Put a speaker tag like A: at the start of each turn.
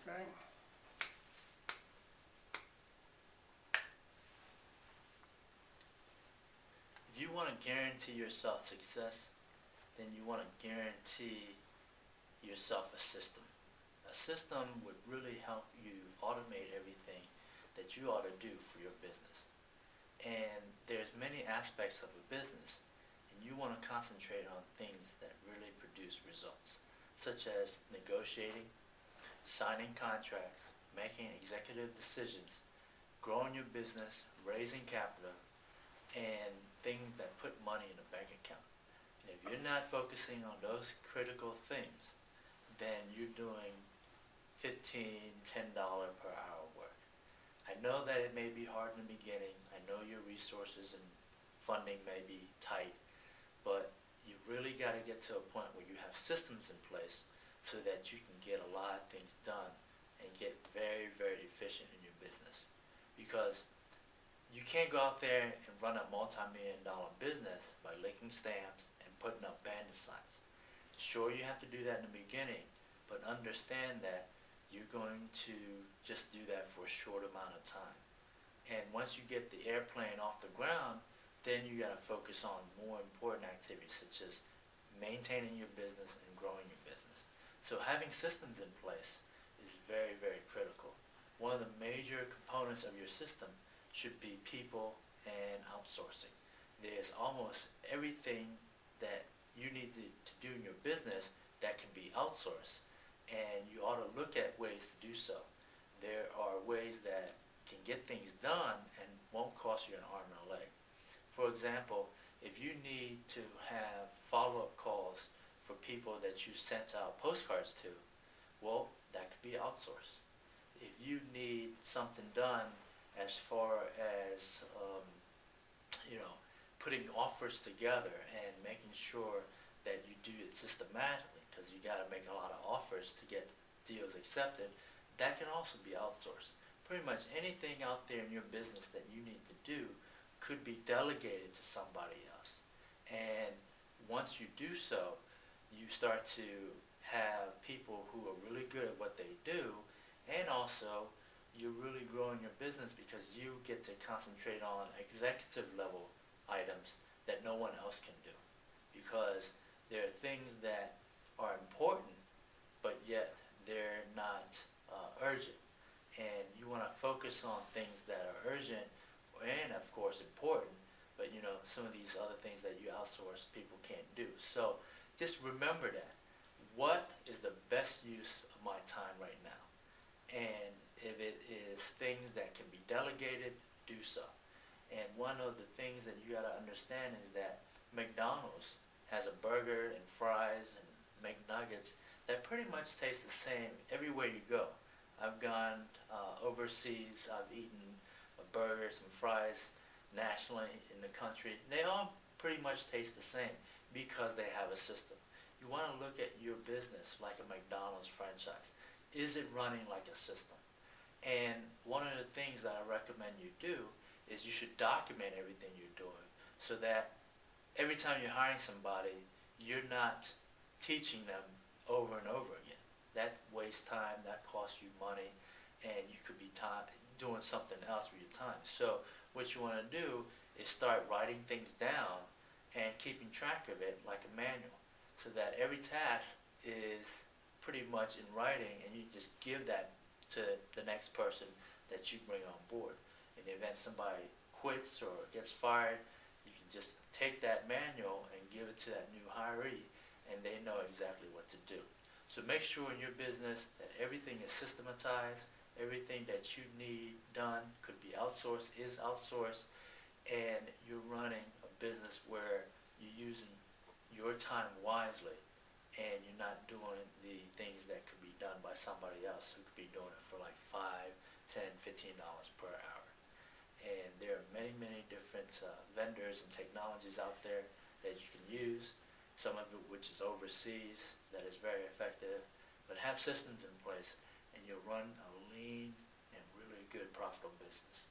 A: Okay.
B: If you want to guarantee yourself success, then you want to guarantee yourself a system. A system would really help you automate everything that you ought to do for your business. And there's many aspects of a business, and you want to concentrate on things that really produce results, such as negotiating, signing contracts, making executive decisions, growing your business, raising capital, and things that put money in a bank account. And if you're not focusing on those critical things, then you're doing $10 per hour work. I know that it may be hard in the beginning. I know your resources and funding may be tight, but you really got to get to a point where you have systems in place so that you can get a lot of things done and get very, very efficient in your business. Because you can't go out there and run a multi-million-dollar business by licking stamps and putting up bandit signs. Sure, you have to do that in the beginning, but understand that you're going to just do that for a short amount of time. And once you get the airplane off the ground, then you got to focus on more important activities such as maintaining your business and growing your business. So having systems in place is very, very critical. One of the major components of your system should be people and outsourcing. There's almost everything that you need to do in your business that can be outsourced, and you ought to look at ways to do so. There are ways that can get things done and won't cost you an arm and a leg. For example, if you need to have follow-up calls for people that you sent out postcards to, well, that could be outsourced. If you need something done as far as putting offers together and making sure that you do it systematically, because you got to make a lot of offers to get deals accepted, that can also be outsourced. Pretty much anything out there in your business that you need to do could be delegated to somebody else. And once you do so, you start to have people who are really good at what they do, and also you're really growing your business because you get to concentrate on executive level items that no one else can do. Because there are things that are important, but yet they're not urgent. And you want to focus on things that are urgent and, of course, important, but some of these other things that you outsource people can't do. So just remember that. What is the best use of my time right now? And if it is things that can be delegated, do so. And one of the things that you got to understand is that McDonald's has a burger and fries and McNuggets that pretty much taste the same everywhere you go. I've gone overseas, I've eaten burgers and fries nationally in the country. They all pretty much taste the same because they have a system. You want to look at your business like a McDonald's franchise. Is it running like a system? And one of the things that I recommend you do is you should document everything you're doing so that every time you're hiring somebody, you're not teaching them over and over again. That wastes time, that costs you money, and you could be doing something else with your time. So what you want to do is start writing things down and keeping track of it like a manual so that every task is pretty much in writing, and you just give that to the next person that you bring on board. In the event somebody quits or gets fired, you can just take that manual and give it to that new hiree, and they know exactly what to do. So make sure in your business that everything is systematized, everything that you need done could be outsourced, is outsourced, and you're running a business where you're using your time wisely, and you're not doing the things that could be done by somebody else who could be doing it for like $5, $10, $15 per hour. And there are many, many different vendors and technologies out there that you can use, some of it which is overseas that is very effective, but have systems in place and you'll run a lean and really good profitable business.